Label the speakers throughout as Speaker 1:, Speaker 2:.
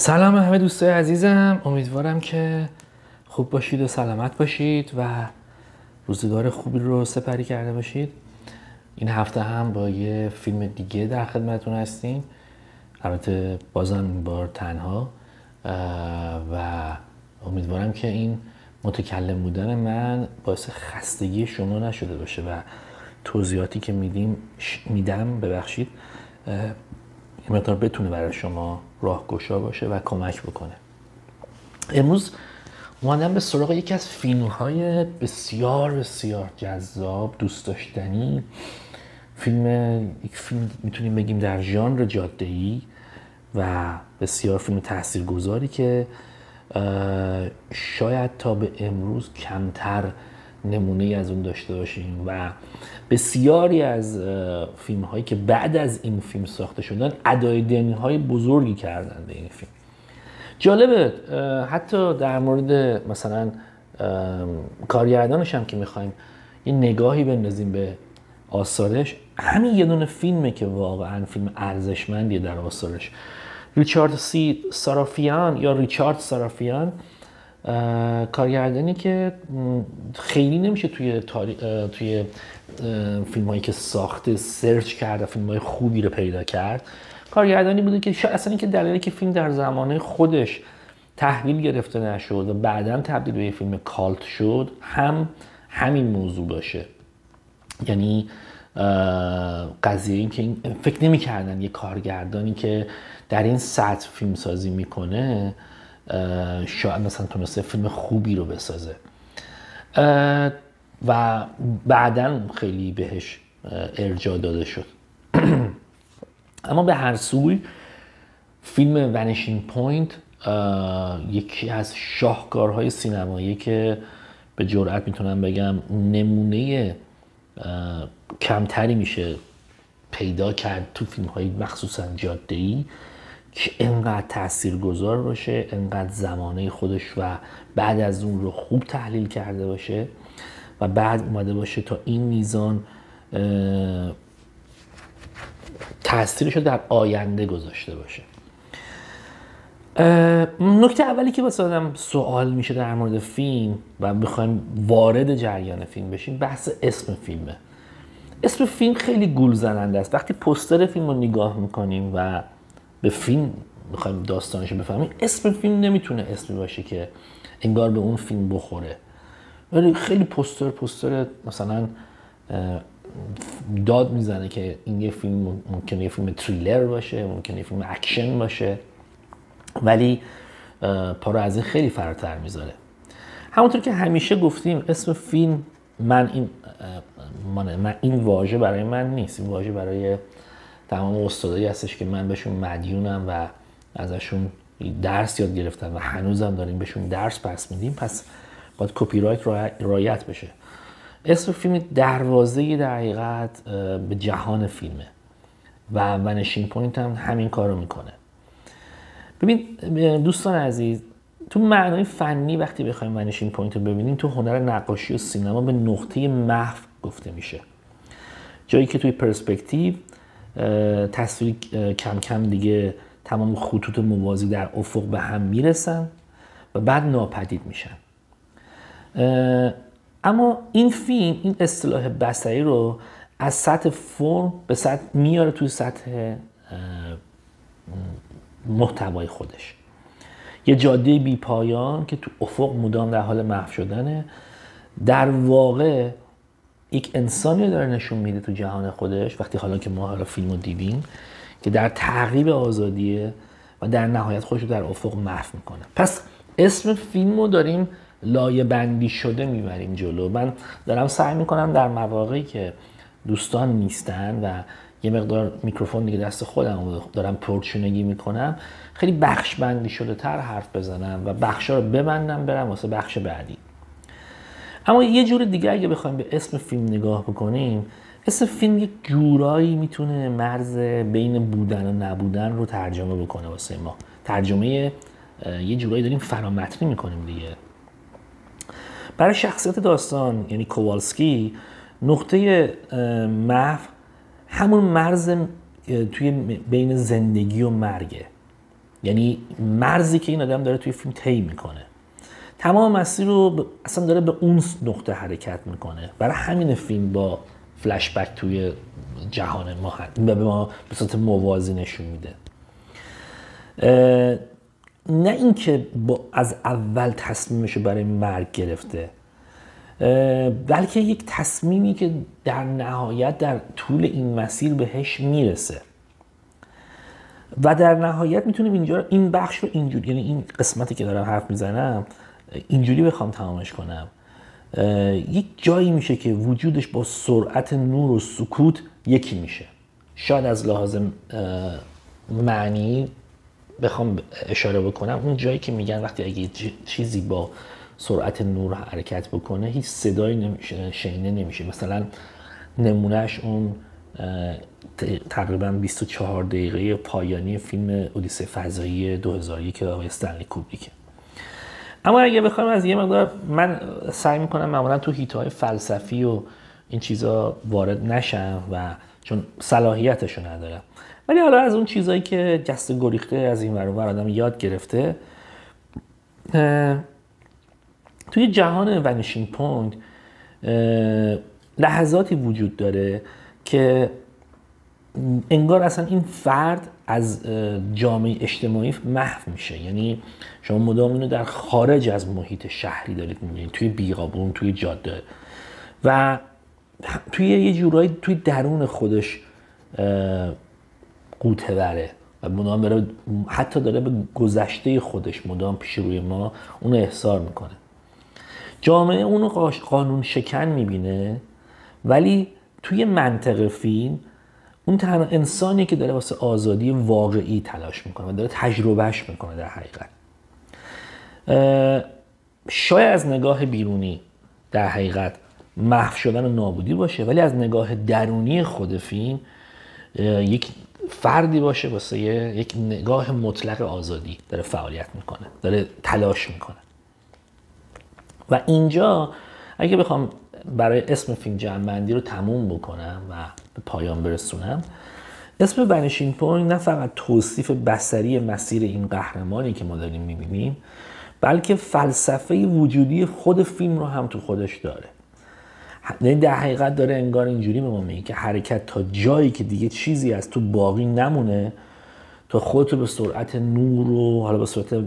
Speaker 1: سلام همه دوستای عزیزم، امیدوارم که خوب باشید و سلامت باشید و روزگار خوبی رو سپری کرده باشید. این هفته هم با یه فیلم دیگه در خدمتتون هستیم، البته بازم این بار تنها، و امیدوارم که این متکلم بودن من باعث خستگی شما نشده باشه و توضیحاتی که میدم ببخشید این مقدار بتونه برای شما راهگشا باشه و کمک بکنه. امروز اومدم به سراغ یکی از فیلم‌های بسیار بسیار جذاب، دوست داشتنی، یک فیلم میتونیم بگیم در ژانر جاده‌ای و بسیار فیلم تاثیرگذاری که شاید تا به امروز کمتر نمونه از اون داشته باشیم و بسیاری از فیلم هایی که بعد از این فیلم ساخته شدن ادای دنی های بزرگی کردن به این فیلم. جالبه حتی در مورد مثلا کارگردانش هم که میخوایم یه نگاهی بندازیم به آثارش، همین یه دونه فیلمه که واقعا فیلم ارزشمندیه در آثارش. ریچارد سارافیان کارگردانی که خیلی نمیشه توی فیلم هایی که ساخته سرچ کرد و فیلم های خوبی رو پیدا کرد. کارگردانی بوده که شاید اصلا اینکه دلیلی که فیلم در زمانه خودش تحویل گرفته نشد و بعداً تبدیل به یه فیلم کالت شد همین موضوع باشه. یعنی قضیه این که فکر نمی کردن یه کارگردانی که در این سطح فیلم سازی میکنه شاید مثلا تونسته فیلم خوبی رو بسازه و بعداً خیلی بهش ارجاع داده شد. اما به هر سوی فیلم ونیشینگ پوینت یکی از شاهکارهای سینمایی که به جرئت میتونم بگم نمونه کمتری میشه پیدا کرد تو فیلم‌های مخصوصاً جاده‌ای که انقدر تاثیرگذار باشه، انقدر زمانه خودش و بعد از اون رو خوب تحلیل کرده باشه و بعد اومده باشه تا این میزان تاثیرش رو در آینده گذاشته باشه. نکته اولی که واسه آدم سوال میشه در مورد فیلم و بخوایم وارد جریان فیلم بشیم، بحث اسم فیلمه. اسم فیلم خیلی گول زننده است. وقتی پوستر فیلم رو نگاه میکنیم و به فیلم میخوایم داستانش رو بفهمیم، اسم فیلم نمیتونه اسمی باشه که انگار به اون فیلم بخوره. ولی خیلی پوستر مثلا داد میزنه که این یه فیلم ممکنه یه فیلم تریلر باشه، ممکنه یه فیلم اکشن باشه، ولی پا رو از این خیلی فراتر میذاره. همونطور که همیشه گفتیم اسم فیلم من این واژه برای من نیست، این واژه برای تمام استادایی هستش که من بهشون مدیونم و ازشون درس یاد گرفتم و هنوزم داریم بهشون درس پس میدیم، پس باید کپی رایت رعایت بشه. اسم فیلم دروازه در حقیقت به جهان فیلمه و ونیشینگ پوینت هم همین کارو میکنه. ببین دوستان عزیز، تو معنای فنی وقتی بخوایم ونیشینگ پوینت رو ببینیم، تو هنر نقاشی و سینما به نقطه محو گفته میشه. جایی که توی پرسپکتیو تصویر کم کم دیگه تمام خطوط موازی در افق به هم میرسن و بعد ناپدید میشن. اما این فیلم این اصطلاح بصری رو از سطح فرم به سطح میاره توی سطح محتوای خودش. یه جاده بی پایان که تو افق مدام در حال محو شدنه، در واقع یک انسانی رو داره نشون میده تو جهان خودش وقتی حالا که ما حالا فیلم رو دیدیم که در تعقیب آزادیه و در نهایت خودش رو در افق محو میکنه. پس اسم فیلم رو داریم لایه بندی شده میبریم جلو. من دارم سعی میکنم در مواقعی که دوستان نیستن و یه مقدار میکروفون دیگه دست خودم دارم پرچونگی میکنم، خیلی بخش بندی شده تر حرف بزنم و بخشا رو ببندم برم واسه بخش بعدی. اما یه جور دیگه اگه بخوایم به اسم فیلم نگاه بکنیم، اسم فیلم یک جورایی میتونه مرز بین بودن و نبودن رو ترجمه بکنه واسه ما. ترجمه یه جورایی داریم فرامتنی میکنیم دیگه. برای شخصیت داستان یعنی کووالسکی، نقطه محو همون مرز توی بین زندگی و مرگه. یعنی مرزی که این آدم داره توی فیلم طی میکنه، تمام مسیر رو اصلا داره به اون نقطه حرکت میکنه. برای همین فیلم با فلش بک توی جهان ما به ما به صورت موازی نشون میده. نه اینکه از اول تصمیمش برای مرگ گرفته، بلکه یک تصمیمی که در نهایت در طول این مسیر بهش میرسه و در نهایت میتونیم اینجا این بخش رو اینجوری، یعنی این قسمتی که دارم حرف میزنم اینجوری بخوام تمامش کنم، یک جایی میشه که وجودش با سرعت نور و سکوت یکی میشه. شاید از لحاظ معنی بخوام اشاره بکنم، اون جایی که میگن وقتی اگه چیزی با سرعت نور حرکت بکنه هیچ صدایی شنیده نمیشه. مثلا نمونهش اون تقریبا 24 دقیقه پایانی فیلم اودیسه فضایی 2001 که آقای استنلی کوبریکه. اما اگه بخوام از یه مقدار، من سعی میکنم معمولا تو هیت‌های فلسفی و این چیزا وارد نشم و چون صلاحیتشو ندارم، ولی حالا از اون چیزایی که جست گریخته از این ور اون ور آدم یاد گرفته، توی جهان ونیشینگ پوینت لحظاتی وجود داره که انگار اصلا این فرد از جامعه اجتماعی محو میشه. یعنی شما مدام اینو در خارج از محیط شهری دارید میبینید، توی بیابون، توی جاده و توی یه جورایی توی درون خودش غوطه بره و مدام داره، حتی داره به گذشته خودش مدام پیش روی ما اونو احضار میکنه. جامعه اونو قانون شکن میبینه، ولی توی منطق فیلم اون تنها انسانی که داره واسه آزادی واقعی تلاش میکنه و داره تجربهش میکنه. در حقیقت شاید از نگاه بیرونی در حقیقت محو شدن و نابودی باشه، ولی از نگاه درونی خود فیلم یک فردی باشه واسه یک نگاه مطلق آزادی داره فعالیت میکنه، داره تلاش میکنه. و اینجا اگه بخوام برای اسم فیلم جمع‌بندی رو تموم بکنم و به پایان برسونم، اسم ونیشینگ پوینت نه فقط توصیف بصری مسیر این قهرمانی که ما داریم میبینیم، بلکه فلسفه وجودی خود فیلم رو هم تو خودش داره. در حقیقت داره انگار اینجوری به ما میگه که حرکت تا جایی که دیگه چیزی از تو باقی نمونه، تا خودتو به سرعت نور و حالا به سرعت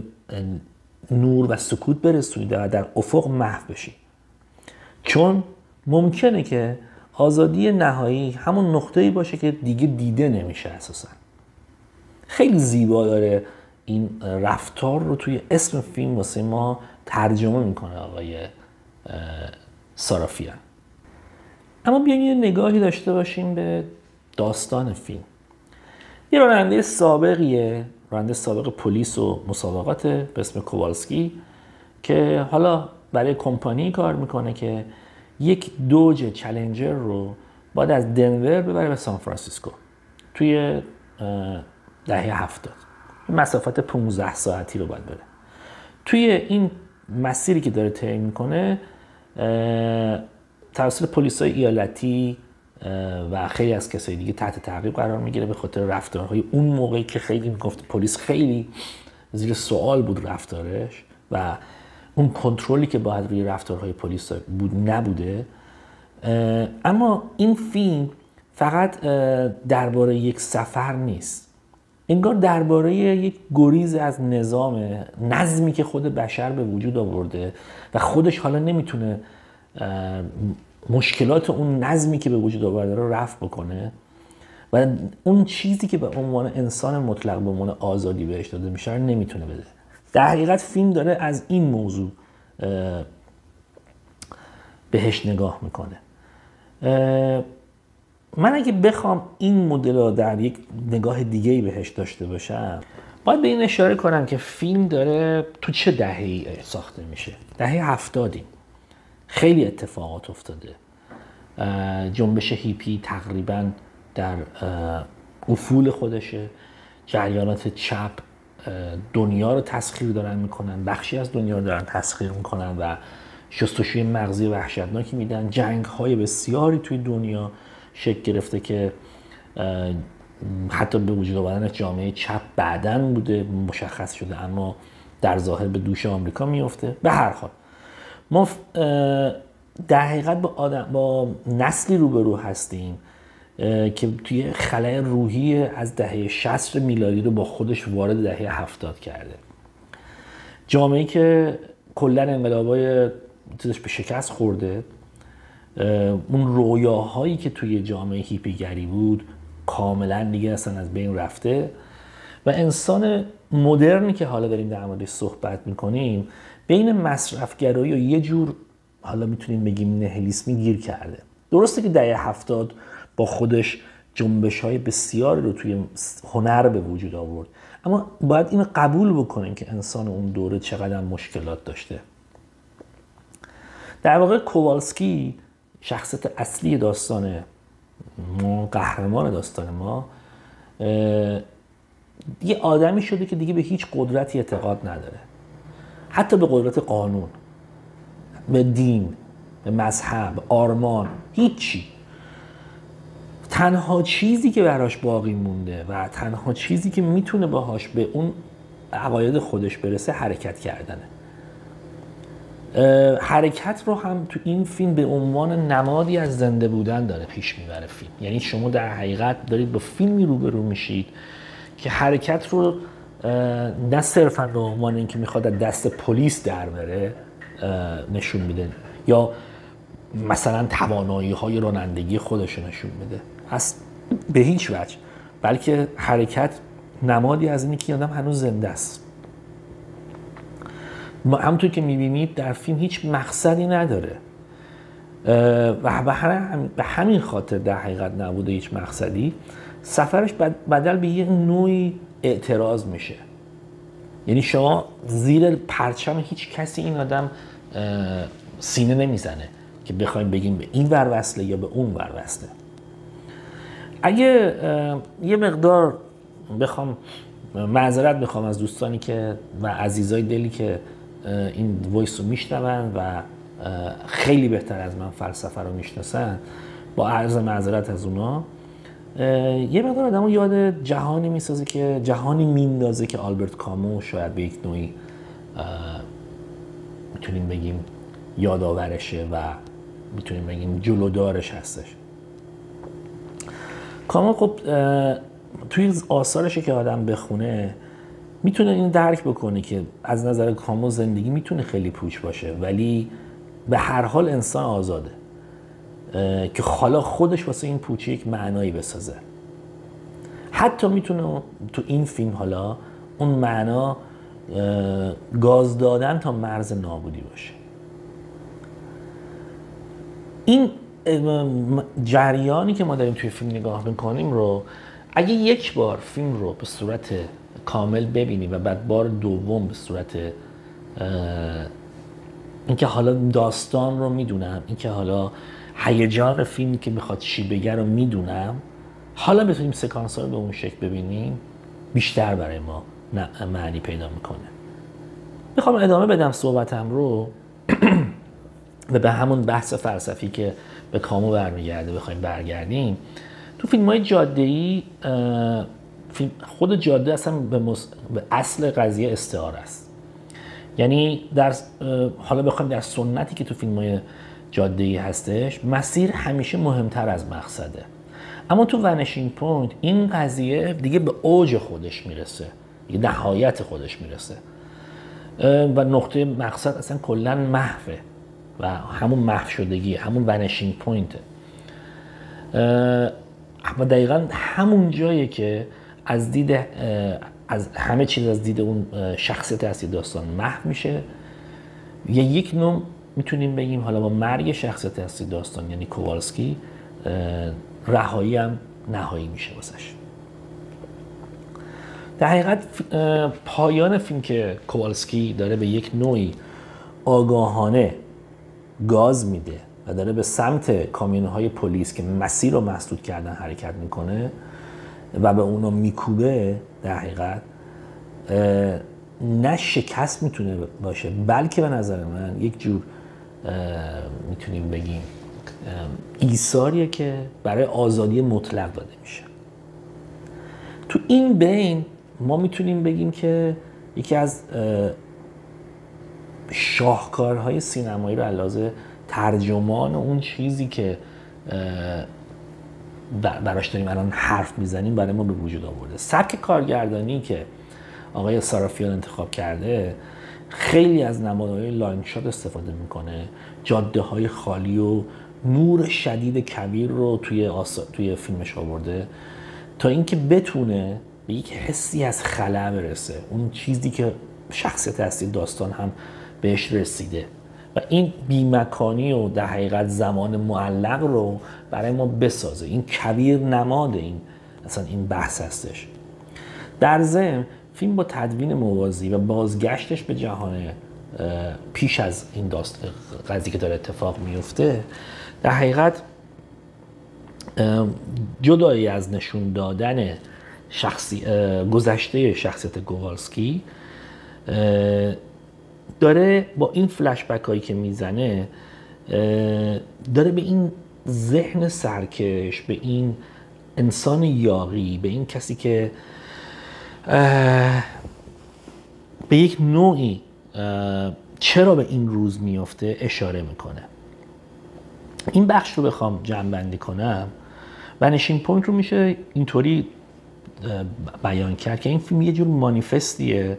Speaker 1: نور و سکوت برسونی و در افق محو بشی. چون ممکنه که آزادی نهایی همون نقطه‌ای باشه که دیگه دیده نمیشه اساسا. خیلی زیبا داره این رفتار رو توی اسم فیلم واسه ما ترجمه میکنه آقای سارافیان. اما بیایم یه نگاهی داشته باشیم به داستان فیلم. یه راننده سابقیه، راننده سابق پلیس و مسابقات به اسم کووالسکی که حالا برای کمپانی کار میکنه که یک دوج چالنجر رو باید از دنور ببره به سان فرانسیسکو توی دهه 70. مسافت 15 ساعتی رو باید بره. توی این مسیری که داره طی میکنه توسط پلیسای ایالتی و خیلی از کسای دیگه تحت تعقیب قرار میگیره به خاطر رفتارهای اون موقعی که خیلی میگفت پلیس خیلی زیر سوال بود رفتارش و اون کنترلی که باید روی رفتارهای پلیس بود نبوده. اما این فیلم فقط درباره یک سفر نیست، انگار درباره یک گریز از نظمی که خود بشر به وجود آورده و خودش حالا نمیتونه مشکلات اون نظمی که به وجود آورده رو رفع بکنه و اون چیزی که به عنوان انسان مطلق به عنوان آزادی بهش داده میشه رو نمیتونه بده. در حقیقت فیلم داره از این موضوع بهش نگاه میکنه. من اگه بخوام این مدل رو در یک نگاه دیگه‌ای بهش داشته باشم، باید به این اشاره کنم که فیلم داره تو چه دهه‌ای ساخته میشه. دهه 70. خیلی اتفاقات افتاده. جنبش هیپی تقریباً در افول خودشه. جریانات چپ دنیا رو تسخیر دارن میکنن، بخشی از دنیا رو دارن تسخیر میکنن و شستشوی مغزی وحشتناکی میدن. جنگ‌های بسیاری توی دنیا شکل گرفته که حتی به وجود آوردن جامعه چپ بعداً بوده مشخص شده، اما در ظاهر به دوش آمریکا میفته. به هر حال ما در حقیقت با نسلی روبرو هستیم که توی خلأ روحی از دهه 60 میلادی رو با خودش وارد دهه 70 کرده. جامعه‌ای که کلاً انقلاب‌های چیزش به شکست خورده، اون رویاهایی که توی جامعه هیپیگری بود کاملاً دیگه اصلا از بین رفته و انسان مدرنی که حالا داریم در موردش صحبت میکنیم بین مصرفگرایی و یه جور حالا میتونیم بگیم نهلیسمی گیر کرده. درسته که دهه 70 با خودش جنبش‌های بسیاری رو توی هنر به وجود آورد، اما باید اینو قبول بکنیم که انسان اون دوره چقدر مشکلات داشته. در واقع کووالسکی شخصیت اصلی داستان ما، قهرمان داستان ما، یه آدمی شده که دیگه به هیچ قدرتی اعتقاد نداره، حتی به قدرت قانون، به دین، به مذهب، آرمان، هیچی. تنها چیزی که براش باقی مونده و تنها چیزی که میتونه باهاش به اون عقاید خودش برسه حرکت کردنه. حرکت رو هم تو این فیلم به عنوان نمادی از زنده بودن داره پیش میبره فیلم. یعنی شما در حقیقت دارید با فیلمی روبرو میشید که حرکت رو نه صرفا به عنوان اینکه میخواد از دست پلیس در بره نشون میده یا مثلا توانایی های رانندگی خودش نشون میده، از به هیچ وجه، بلکه حرکت نمادی از اینه که آدم هنوز زنده است. همونطور که میبینید در فیلم هیچ مقصدی نداره و به همین خاطر در حقیقت نبوده هیچ مقصدی، سفرش بدل به یک نوعی اعتراض میشه. یعنی شما زیر پرچم هیچ کسی این آدم سینه نمیزنه که بخوایم بگیم به این ور وصله یا به اون ور وصله. اگه یه مقدار بخوام معذرت بخوام از دوستانی که و عزیزای دلی که این وایس رو میشنون و خیلی بهتر از من فلسفه رو میشناسن، با عرض معذرت از اونا، یه مقدار آدمو یاد جهانی میسازه که جهانی میندازه که آلبرت کامو شاید به یک نوعی میتونیم بگیم یادآورشه و میتونیم بگیم جلودارش هستش. کامو خب توی آثارشه که آدم بخونه میتونه این درک بکنه که از نظر کامو زندگی میتونه خیلی پوچ باشه، ولی به هر حال انسان آزاده که حالا خودش واسه این پوچی یک معنایی بسازه. حتی میتونه تو این فیلم حالا اون معنا گاز دادن تا مرز نابودی باشه. این جریانی که ما داریم توی فیلم نگاه میکنیم رو اگه یک بار فیلم رو به صورت کامل ببینیم و بعد بار دوم به صورت اینکه حالا داستان رو میدونم، اینکه حالا هیجان فیلمی که میخواد چی بگه رو میدونم، حالا بتونیم سکانس ها رو به اون شکل ببینیم، بیشتر برای ما معنی پیدا میکنه. میخوام ادامه بدم صحبتم رو و به همون بحث فلسفی که به کامو برمیگرده بخوایم برگردیم. تو فیلم های جاده‌ای، خود جاده اصلا به اصل قضیه استعاره است. یعنی حالا بخوایم در سنتی که تو فیلم های جاده‌ای هستش، مسیر همیشه مهمتر از مقصده. اما تو ونشینگ پوینت این قضیه دیگه به اوج خودش میرسه، دیگه نهایت خودش میرسه و نقطه مقصد اصلا کلا محوه و همون محو شدگی، همون ونشینگ پوینته و دقیقا همون جاییه که از همه چیز از دید اون شخصیت اصلی داستان محو میشه. یک نوع میتونیم بگیم حالا با مرگ شخصیت اصلی داستان یعنی کووالسکی رهایی هم نهایی میشه واسش. در حقیقت پایان فیلم که کووالسکی داره به یک نوعی آگاهانه گاز میده و داره به سمت کامیون‌های پلیس که مسیر رو مسدود کردن حرکت میکنه و به اونا میکوبه، در حقیقت نه شکست میتونه باشه، بلکه به نظر من یک جور میتونیم بگیم ایثاریه که برای آزادی مطلق داده میشه. تو این بین ما میتونیم بگیم که یکی از شاهکارهای سینمایی رو علاوه ترجمان اون چیزی که براش داریم الان حرف میزنیم برای ما به وجود آورده. سبک کارگردانی که آقای سارافیان انتخاب کرده خیلی از نمادهای لاین شات استفاده میکنه، جاده های خالی و نور شدید کبیر رو توی فیلمش آورده تا اینکه بتونه به یک حسی از خلا برسه، اون چیزی که شخصیت اصلی داستان هم بهش رسیده و این بیمکانی و در حقیقت زمان معلق رو برای ما بسازه. این کبیر نماد این بحث هستش. در ضمن فیلم با تدوین موازی و بازگشتش به جهان پیش از این قضیه که داره اتفاق میفته، در حقیقت جدایی از نشون دادن گذشته شخصیت کووالسکی داره با این فلشبک هایی که میزنه داره به این ذهن سرکش، به این انسان یاغی، به این کسی که به یک نوعی چرا به این روز میفته اشاره میکنه. این بخش رو بخوام جمع بندی کنم، ونیشینگ پوینت رو میشه اینطوری بیان کرد که این فیلم یه جور مانیفستیه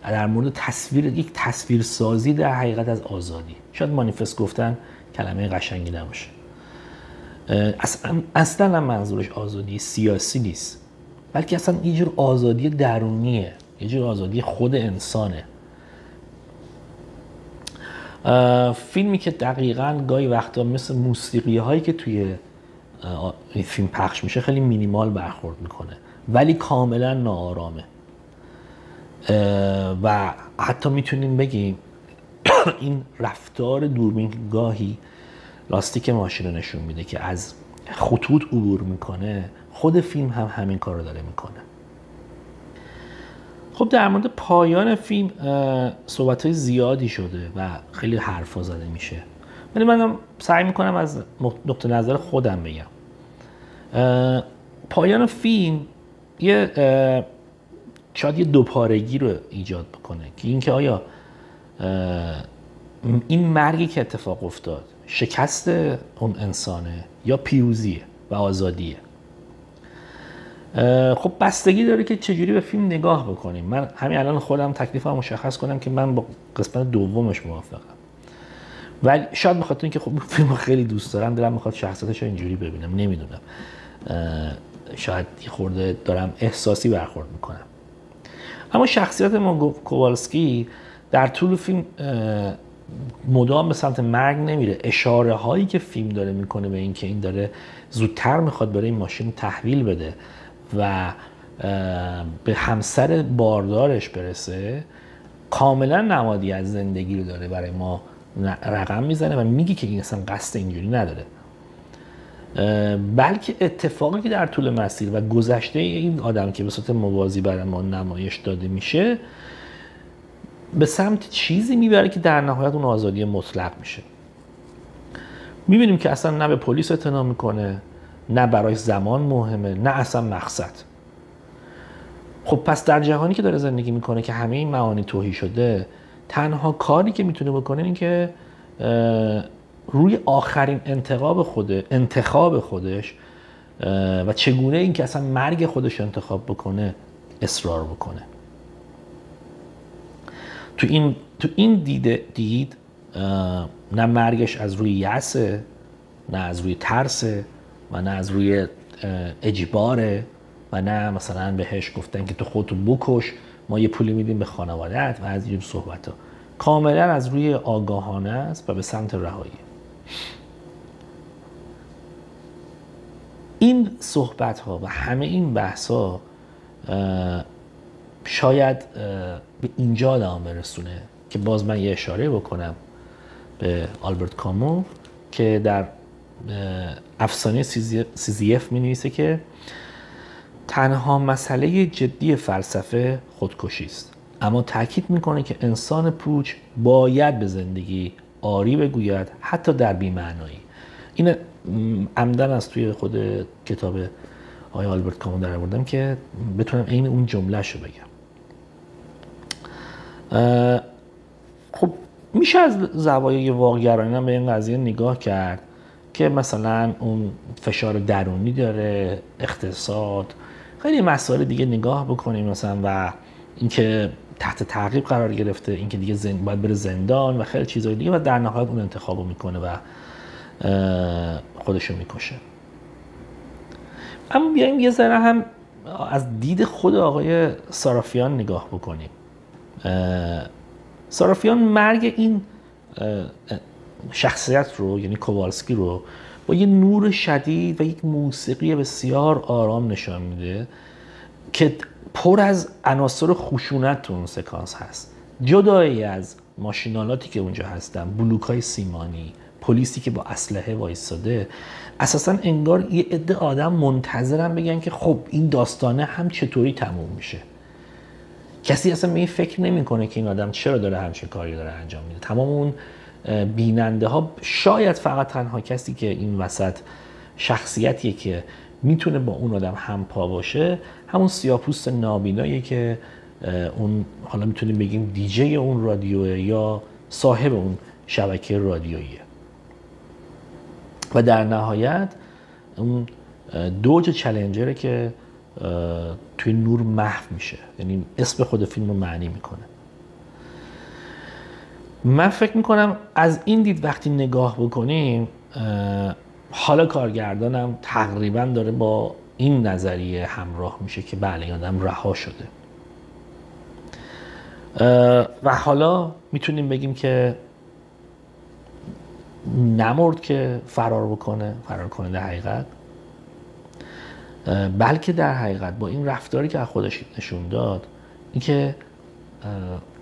Speaker 1: در مورد یک تصویرسازی در حقیقت از آزادی. شاید مانیفست گفتن کلمه قشنگی نباشه، اصلا منظورش آزادی سیاسی نیست، بلکه اصلا یه جور آزادی درونیه، یه جور آزادی خود انسانه. فیلمی که دقیقاً گاهی وقتا مثل موسیقی هایی که توی این فیلم پخش میشه خیلی مینیمال برخورد میکنه ولی کاملا ناآرامه و حتی میتونیم بگیم این رفتار دوربین گاهی لاستیک ماشین رو نشون میده که از خطوط عبور میکنه. خود فیلم هم همین کار رو داره میکنه. خب در مورد پایان فیلم صحبت‌های زیادی شده و خیلی حرفا زده میشه، ولی منم سعی میکنم از نقطه نظر خودم بگم. پایان فیلم شاید یه دوپارگی رو ایجاد بکنه که اینکه آیا این مرگی که اتفاق افتاد شکست اون انسانه یا پیروزیه و آزادیه. خب بستگی داره که چجوری به فیلم نگاه بکنیم. من همین الان خودم تکلیفم مشخص کنم که من با قسمت دومش موافقم، ولی شاید بخاطر اینکه خب فیلمو خیلی دوست دارم دلم میخواد شخصیتش رو اینجوری ببینم، نمیدونم، شاید یه خورده دارم احساسی برخورد میکنم. اما شخصیت کووالسکی در طول فیلم مدام به سمت مرگ نمیره. اشاره هایی که فیلم داره میکنه به این که این داره زودتر میخواد برای این ماشین تحویل بده و به همسر باردارش برسه کاملا نمادی از زندگی رو داره برای ما رقم میزنه و میگه که این اصلا قصد اینجوری نداره، بلکه اتفاقی که در طول مسیر و گذشته این آدم که به صورت موازی برای ما نمایش داده میشه به سمت چیزی میبره که در نهایت اون آزادی مطلق میشه. میبینیم که اصلا نه به پلیس اعتنا میکنه، نه برای زمان مهمه، نه اصلا مقصد. خب پس در جهانی که داره زندگی میکنه که همه این معانی توهی شده، تنها کاری که میتونه بکنه این که روی آخرین انتخاب خودش و چگونه این که اصلا مرگ خودش انتخاب بکنه اصرار بکنه. تو این دید نه مرگش از روی یأسه، نه از روی ترسه و نه از روی اجباره و نه مثلا بهش گفتن که تو خودتو بکش ما یه پولی میدیم به خانواده‌ات و از این صحبت ها. کاملا از روی آگاهانه است و به سمت رهایی. این صحبت ها و همه این بحث ها شاید به اینجا آدم برسونه که باز من یه اشاره بکنم به آلبرت کامو که در افسانه سیزیف می نویسه که تنها مسئله جدی فلسفه خودکشی است، اما تاکید میکنه که انسان پوچ باید به زندگی آری بگوید حتی در بی‌معنایی. این عمدن از توی خود کتاب آقای آلبرت کامو در آوردم که بتونم عین اون جمله‌شو بگم. خب میشه از زوایای واقع‌گرایانه به این قضیه نگاه کرد که مثلا اون فشار درونی داره، اقتصاد، خیلی مسائل دیگه نگاه بکنیم مثلا، و اینکه تحت تعقیب قرار گرفته، اینکه دیگه باید بره زندان و خیلی چیزای دیگه، و در نهایت اون انتخابو میکنه و خودشو میکشه. اما بیایم یه ذره هم از دید خود آقای سارافیان نگاه بکنیم. سارافیان مرگ این شخصیت رو، یعنی کووالسکی رو، با یه نور شدید و یک موسیقی بسیار آرام نشان میده که پر از عناصر خشونت تو اون سکانس هست. جدایی از ماشینالاتی که اونجا هستن، بلوک‌های سیمانی، پلیسی که با اسلحه وایساده، اساساً انگار یه عده آدم منتظرن بگن که خب این داستانه هم چطوری تموم میشه. کسی اصلا به این فکر نمیکنه که این آدم چرا داره همچین کاری داره انجام میده. تمام اون بیننده ها، شاید فقط تنها کسی که این وسط شخصیتیه که میتونه با اون آدم همپا باشه، همون سیاه‌پوست نابیناییه که اون حالا میتونیم بگیم دیجی اون رادیوه یا صاحب اون شبکه رادیوییه. و در نهایت اون دوج چالنجره که توی نور محو میشه، یعنی اسم خود فیلم رو معنی میکنه. من فکر میکنم از این دید وقتی نگاه بکنیم، حالا کارگردانم تقریبا داره با این نظریه همراه میشه که بله این آدم رها شده و حالا میتونیم بگیم که نمرد که فرار کنه در حقیقت، بلکه در حقیقت با این رفتاری که از خودش نشون داد، این که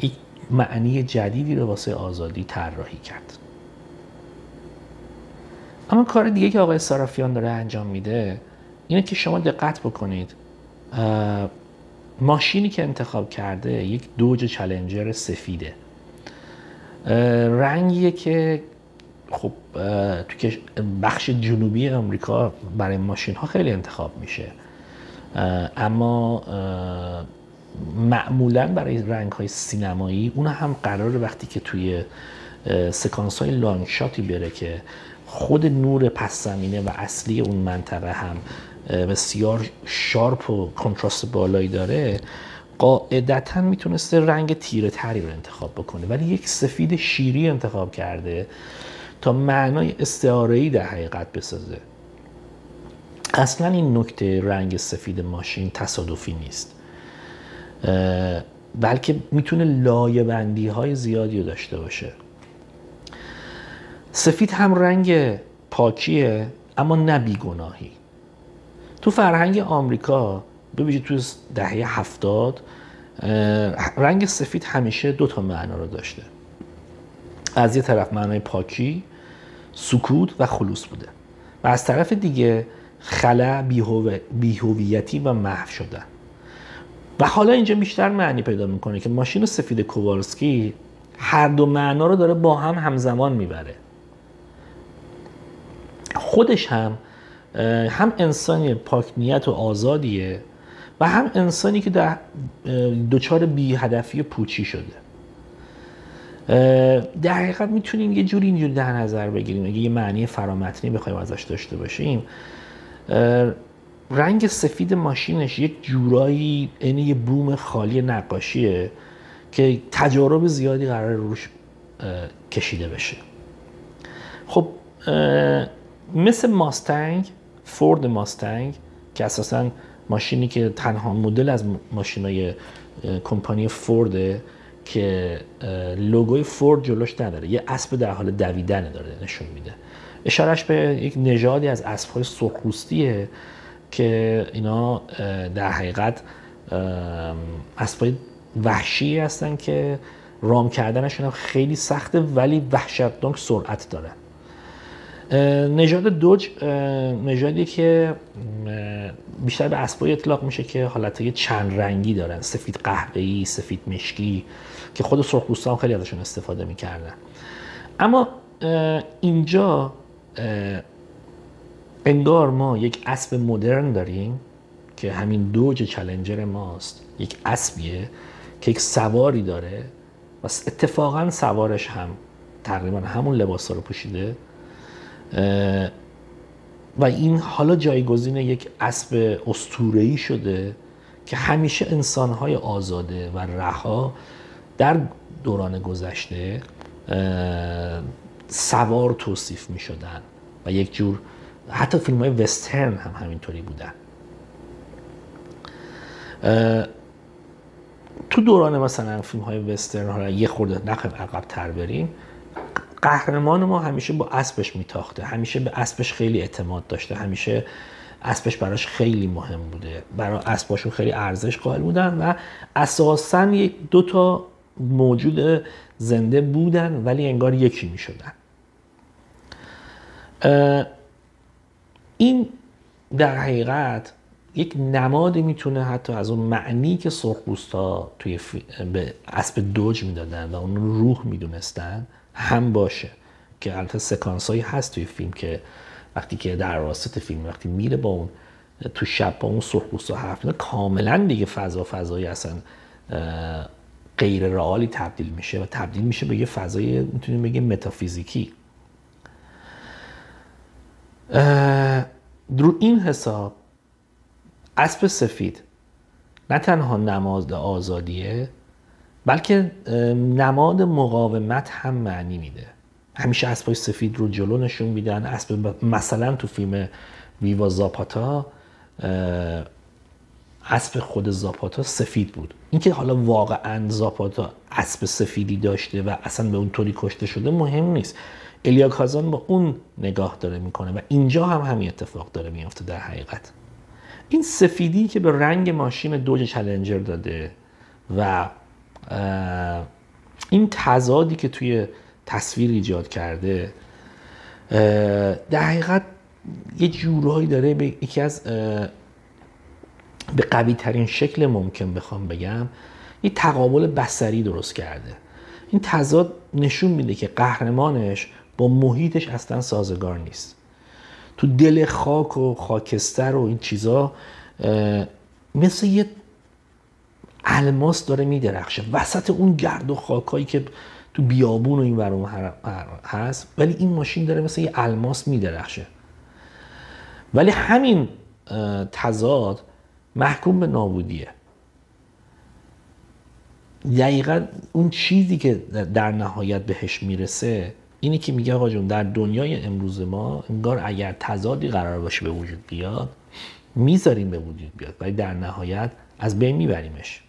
Speaker 1: یک معنی جدیدی رو واسه آزادی طراحی کرد. اما کار دیگه که آقای سارافیان داره انجام میده اینه که شما دقت بکنید، ماشینی که انتخاب کرده یک دوج چالنجر سفیده، رنگیه که خب تو بخش جنوبی آمریکا برای ماشین ها خیلی انتخاب میشه، اما معمولا برای رنگ های سینمایی اون هم قراره وقتی که توی سکانس های لانگ شاتی بره که خود نور پس زمینه و اصلی اون منطقه هم بسیار شارپ و کنتراست بالایی داره، قاعدتاً میتونسته رنگ تیره تری رو انتخاب بکنه، ولی یک سفید شیری انتخاب کرده تا معنای استعاره‌ای در حقیقت بسازه. اصلا این نکته رنگ سفید ماشین تصادفی نیست، بلکه میتونه لایه بندی های زیادی رو داشته باشه. سفید هم رنگ پاکیه اما نه بیگناهی. تو فرهنگ آمریکا به ویژه تو دهه 70 رنگ سفید همیشه دو تا معنا رو داشته. از یه طرف معنای پاکی، سکوت و خلوص بوده و از طرف دیگه خلأ، بی‌هویتی و محو شدن. و حالا اینجا بیشتر معنی پیدا میکنه که ماشین سفید کووالسکی هر دو معنا رو داره با هم همزمان میبره. خودش هم انسانی پاک نیت و آزادیه و هم انسانی که در دچار بی هدفی و پوچی شده. در حقیقت میتونیم یه جوری اینجوری در نظر بگیریم، اگه یه معنی فرامتنی بخوایم ازش داشته باشیم، رنگ سفید ماشینش یک جورایی عین یه بوم خالی نقاشیه که تجارب زیادی قرار روش کشیده بشه. خب مثل ماستنگ، فورد ماستنگ که اساساً ماشینی که تنها مدل از ماشینای کمپانی فورده که لوگوی فورد جلوش نداره، یه اسب در حال دویدن داره نشون میده. اشارش به یک نژادی از اسب‌های سرخپوستیه که اینا در حقیقت اسب‌های وحشی هستن که رام کردنشون هم خیلی سخته ولی وحشتناک سرعت داره. نژاد دوج نژادی که بیشتر به اسبای اطلاق میشه که حالتهای چند رنگی دارن، سفید قهوه‌ای، سفید مشکی، که خود سرخپوستان هم خیلی ازشون استفاده میکردن. اما اینجا انگار ما یک اسب مدرن داریم که همین دوج چالنجر ماست یک اسبیه که یک سواری داره و اتفاقا سوارش هم تقریبا همون لباسا رو پوشیده و این حالا جایگزین یک اسب اسطوره‌ای شده که همیشه انسان‌های آزاده و رها در دوران گذشته سوار توصیف می‌شدن و یک جور حتی فیلم‌های وسترن هم همینطوری بودن. تو دوران مثلا فیلم‌های وسترن، حالا یه خورده نخواهیم عقب‌تر بریم، قهرمان ما همیشه با اسبش میتاخته، همیشه به اسبش خیلی اعتماد داشته، همیشه اسبش براش خیلی مهم بوده، برای اسباشون خیلی ارزش قائل بودن و اساساً دو تا موجود زنده بودن ولی انگار یکی میشدن. این در حقیقت یک نمادی میتونه حتی از اون معنی که سرخپوستا توی به اسب دوج میدادن و اون روح میدونستن هم باشه، که البته سکانسایی هست توی فیلم که وقتی که در واسط فیلم وقتی میره با اون تو شب با اون سرخپوستا حرف میزنه، کاملا دیگه فضایی اصلا غیر رئالی تبدیل میشه و تبدیل میشه به یه فضای میتونیم بگیم متافیزیکی. رو این حساب اسب سفید نه تنها نماد آزادیه بلکه نماد مقاومت هم معنی میده. همیشه اسبای سفید رو جلو نشون میدن. اسب مثلا تو فیلم ویوا زاپاتا اسب خود زاپاتا سفید بود. اینکه حالا واقعا زاپاتا اسب سفیدی داشته و اصلا به اون طوری کشته شده مهم نیست. الیا کازان با اون نگاه داره میکنه و اینجا هم همین اتفاق داره میفته. در حقیقت این سفیدی که به رنگ ماشین دوج چالنجر داده و این تضادی که توی تصویر ایجاد کرده در حقیقت یه جورایی داره به یکی از به قوی ترین شکل ممکن بخوام بگم یه تقابل بصری درست کرده. این تضاد نشون میده که قهرمانش با محیطش اصلا سازگار نیست. تو دل خاک و خاکستر و این چیزا مثل یه الماس داره میدرخشه وسط اون گرد و خاکایی که تو بیابون و این ور اون هست، ولی این ماشین داره مثل یه الماس میدرخشه. ولی همین تضاد محکوم به نابودیه. دقیقا اون چیزی که در نهایت بهش میرسه اینی که میگه آقا جون در دنیای امروز ما انگار اگر تضادی قرار باشه به وجود بیاد میذاریم به وجود بیاد ولی در نهایت از بین میبریمش.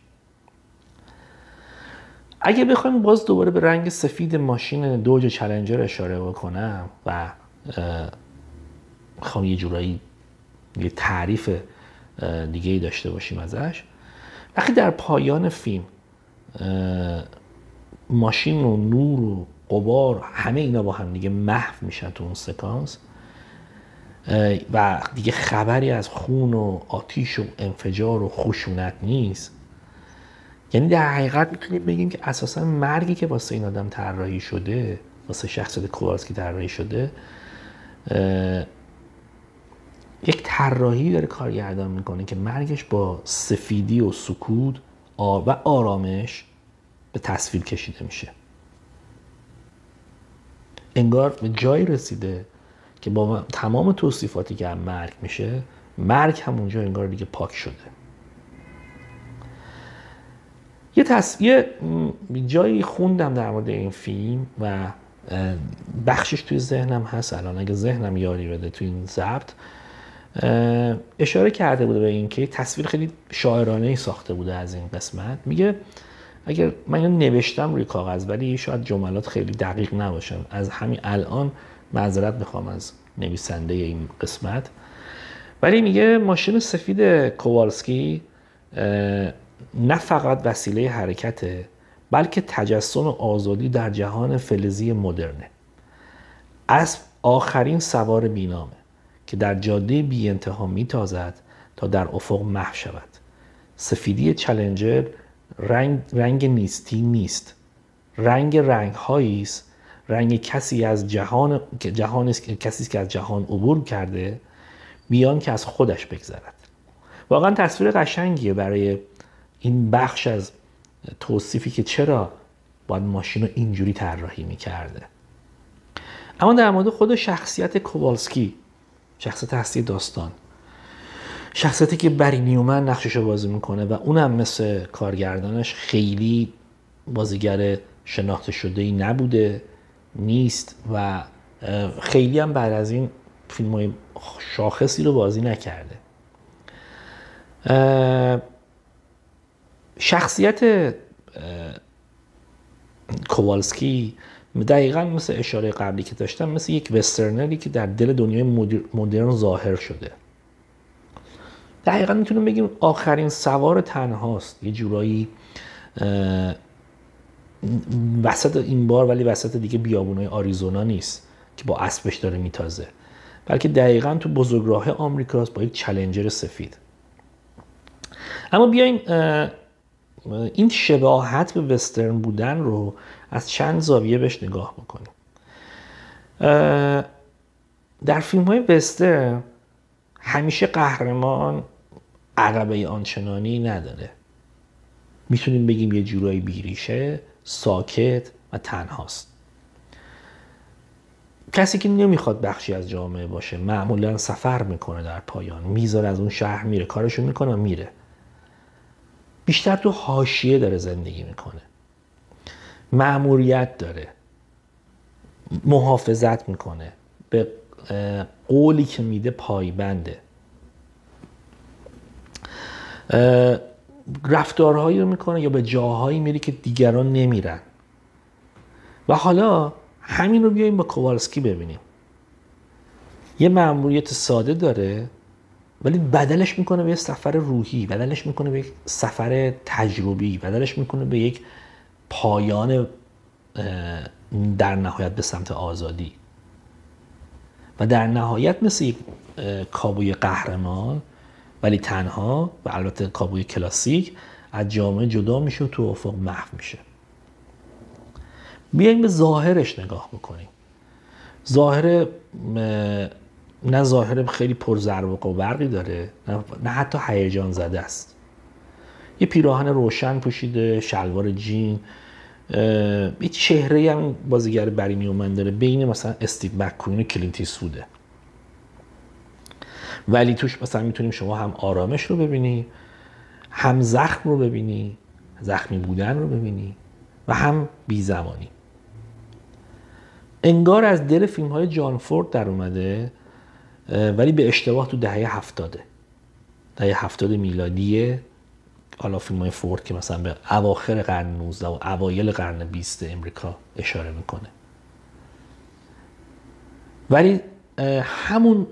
Speaker 1: اگه بخوایم باز دوباره به رنگ سفید ماشین دوج چالنجر اشاره بکنم و خواهم یه جورایی یه تعریف دیگه ای داشته باشیم ازش، وقتی در پایان فیلم ماشین و نور و غبار همه اینا با هم دیگه محو میشن تو اون سکانس و دیگه خبری از خون و آتیش و انفجار و خشونت نیست، یعنی در حقیقت میتونیم بگیم که اساسا مرگی که واسه این آدم طراحی شده، واسه شخصیت کوارسکی طراحی شده، یک طراحی داره کارگردان میکنه که مرگش با سفیدی و سکوت و آرامش به تصویر کشیده میشه. انگار به جایی رسیده که با تمام توصیفاتی که هم مرگ میشه، مرگ همونجا انگار دیگه پاک شده. یه جایی خوندم در مورد این فیلم و بخشش توی ذهنم هست الان، اگه ذهنم یاری بده توی این ضبط اشاره کرده بوده به این که تصویر خیلی شاعرانه‌ای ساخته بوده از این قسمت. میگه اگر من اینو نوشتم روی کاغذ ولی شاید جملات خیلی دقیق نباشن، از همین الان معذرت میخوام از نویسنده این قسمت، ولی میگه ماشین سفید کووالسکی نه فقط وسیله حرکته بلکه تجسم آزادی در جهان فلزی مدرنه. اسب آخرین سوار بینامه که در جاده بی انتها میتازد تا در افق محو شود. سفیدی چالنجر رنگ نیستی نیست، رنگ رنگ‌هایی است، رنگ کسی از جهان کسی که از جهان عبور کرده بیان که از خودش بگذرد. واقعا تصویر قشنگیه برای این بخش از توصیفی که چرا باید ماشین رو اینجوری طراحی میکرده. اما در مورد خود شخصیت کووالسکی، شخصیت هستی داستان، شخصیتی که بری نیومن نقشش رو بازی میکنه و اونم مثل کارگردانش خیلی بازیگر شناخته شده‌ای نبوده، نیست و خیلی هم بعد از این فیلم‌های شاخصی رو بازی نکرده. شخصیت کووالسکی دقیقاً مثل اشاره قبلی که داشتم، مثل یک وسترنری که در دل دنیای مدرن ظاهر شده. دقیقاً میتونیم بگیم آخرین سوار تنهاست، یه جورایی وسط این بار، ولی وسط دیگه بیابونای آریزونا نیست که با اسبش داره میتازه، بلکه دقیقاً تو بزرگراه آمریکاست با یک چالنجر سفید. اما بیاین این شباهت به وسترن بودن رو از چند زاویه بهش نگاه بکنیم. در فیلم های وسترن همیشه قهرمان عقبه آنچنانی نداره. میتونیم بگیم یه جورایی بیریشه، ساکت و تنهاست. کسی که نمیخواد بخشی از جامعه باشه معمولا سفر میکنه، در پایان میذاره از اون شهر میره، کارشو میکنه و میره. بیشتر تو حاشیه داره زندگی میکنه، مأموریت داره، محافظت میکنه، به قولی که میده پایبنده، رفتارهایی رو میکنه یا به جاهایی میره که دیگران نمیرن. و حالا همین رو بیاییم با کووالسکی ببینیم. یه مأموریت ساده داره ولی بدلش میکنه به یه سفر روحی، بدلش میکنه به یک سفر تجربی، بدلش میکنه به یک پایان در نهایت به سمت آزادی. و در نهایت مثل یک کاوبوی قهرمان ولی تنها و البته کاوبوی کلاسیک از جامعه جدا میشه و تو افق محو میشه. بیاییم به ظاهرش نگاه بکنیم. ظاهر نه ظاهر خیلی پر زرق و برقی داره، نه حتی هیجان زده است. یه پیراهن روشن پوشیده، شلوار جین، یه چهره هم بازیگر بری نیومن داره بین مثلا استیو مک‌کوین و کلینت ایستووده. ولی توش مثلا میتونیم شما هم آرامش رو ببینی، هم زخم رو ببینی، زخمی بودن رو ببینی و هم بی‌زمانی. انگار از دل فیلم‌های جان فورد در اومده، ولی به اشتباه تو دهه 70 میلادیه. حالا فیلم‌های فورد که مثلا به اواخر قرن 19 و اوایل قرن 20 امریکا اشاره میکنه، ولی همون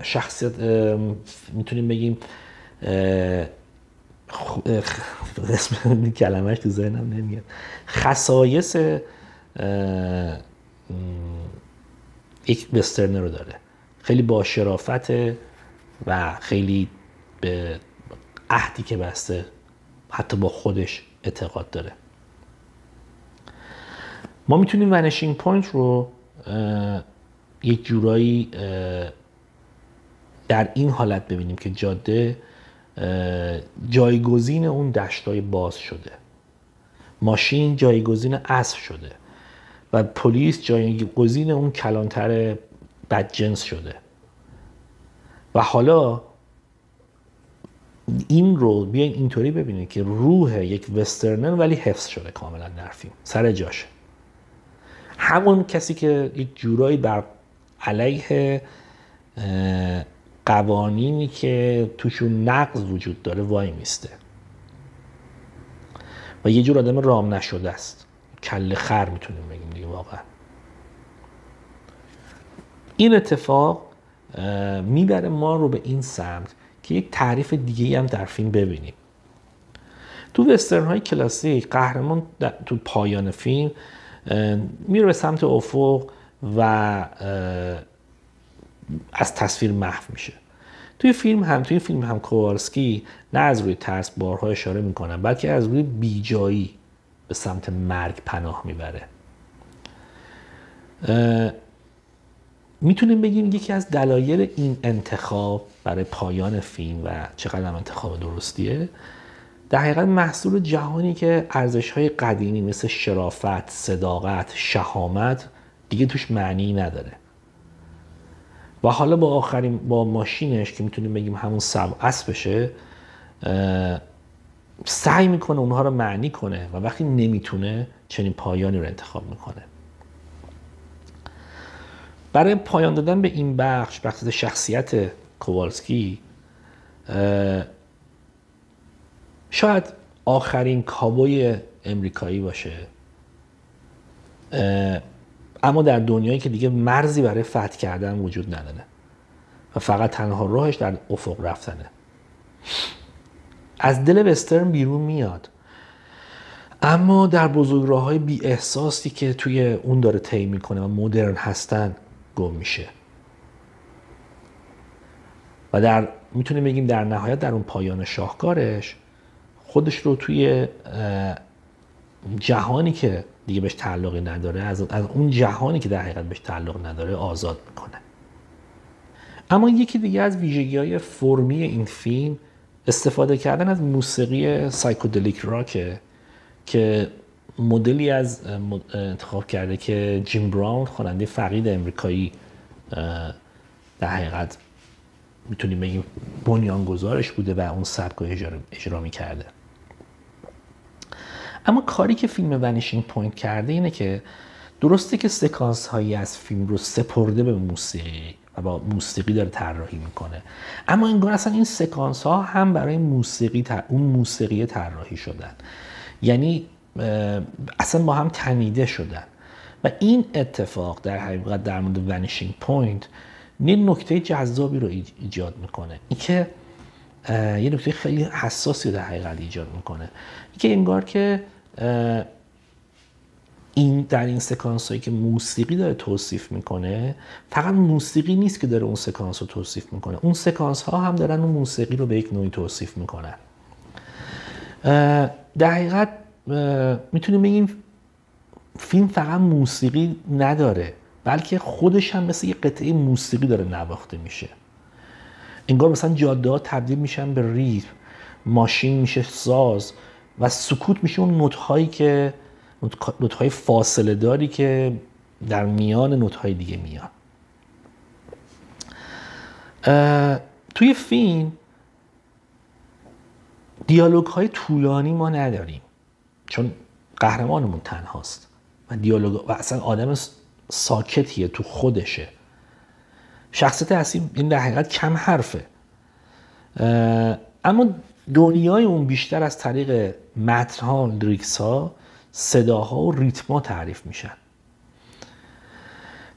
Speaker 1: شخصیت میتونیم بگیم اسم کلمه‌اش تو ذهنم نمیاد، خصایص یک وسترنر رو داره. خیلی با شرافته و خیلی به عهدی که بسته حتی با خودش اعتقاد داره. ما میتونیم ونیشینگ پوینت رو یک جورایی در این حالت ببینیم که جاده جایگزین اون دشتای باز شده، ماشین جایگزین اسب شده و پلیس جایگزین اون کلانتر بدجنس شده. و حالا این رو بیاین اینطوری ببینید که روح یک وسترنر ولی حفظ شده کاملا در فیلم، سر جاشه. همون کسی که یک جورایی بر علیه قوانینی که توشون نقض وجود داره وای میسته و یه جور آدم رام نشده است، کله خر میتونیم بگیم دیگه. واقعا این اتفاق میبره ما رو به این سمت که یک تعریف دیگه هم در فیلم ببینیم. تو وسترن های کلاسیک قهرمان تو پایان فیلم میره به سمت افق و از تصویر محو میشه. توی این فیلم هم کووالسکی نه از روی ترس بارها اشاره میکنه، بلکه از روی بیجایی به سمت مرگ پناه میبره. میتونیم بگیم یکی از دلایل این انتخاب برای پایان فیلم و چقدر انتخاب درستیه، در حقیقت محصول جهانی که ارزش‌های قدیمی مثل شرافت، صداقت، شهامت دیگه توش معنی نداره و حالا با ماشینش که میتونیم بگیم همون اسبشه، سعی میکنه اونها رو معنی کنه و وقتی نمیتونه چنین پایانی رو انتخاب میکنه. برای پایان دادن به این بخش شخصیت کووالسکی، شاید آخرین کابوی امریکایی باشه، اما در دنیایی که دیگه مرزی برای فتح کردن وجود نداره و فقط تنها راهش در افق رفتنه. از دل وسترن بیرون میاد، اما در بزرگراه‌های بی احساسی که توی اون داره طی میکنه و مدرن هستن گم میشه و میتونیم بگیم در نهایت در اون پایان شاهکارش خودش رو توی جهانی که دیگه بهش تعلقی نداره، از اون جهانی که در حقیقت بهش تعلق نداره آزاد میکنه. اما یکی دیگه از ویژگی‌های فرمی این فیلم استفاده کردن از موسیقی سایکودلیک راکه که مدلی از انتخاب کرده که جیم براون خواننده فقید امریکایی در حقیقت میتونیم بگیم بنیانگذارش بوده و اون سبک رو اجرا میکرده. اما کاری که فیلم ونیشینگ پوینت کرده اینه که درسته که سکانس هایی از فیلم رو سپرده به موسیقی و با موسیقی داره طراحی میکنه، اما انگار اصلا این سکانس ها هم برای اون موسیقی طراحی شدن، یعنی اصلا با هم تنیده شدن و این اتفاق در حقیقت در مورد ونیشینگ پوینت یه نکته جذابی رو ایجاد میکنه، این که یه نکته خیلی حساسی در حقیقت ایجاد میکنه، این که انگار که در این سکانس هایی که موسیقی داره توصیف میکنه، فقط موسیقی نیست که داره اون سکانس رو توصیف میکنه، اون سکانس ها هم دارن اون موسیقی رو به یک نوعی توصیف میکنن. در حقیقت میتونیم بگیم فیلم فقط موسیقی نداره، بلکه خودش هم مثل یه قطعه موسیقی داره نواخته میشه. انگار مثلا جاده ها تبدیل میشن به ریتم، ماشین میشه ساز و سکوت میشه اون نوت‌های فاصله داری که در میان نوت‌های دیگه میان. توی فیلم دیالوگ های طولانی ما نداریم چون قهرمانمون تنهاست و دیالوگ و اصلا آدم ساکتیه، تو خودشه. شخصیت اصلی این در حقیقت کم حرفه، اما دنیای اون بیشتر از طریق متن‌ها، لیریکس‌ها، صداها و ریتم‌ها تعریف میشن.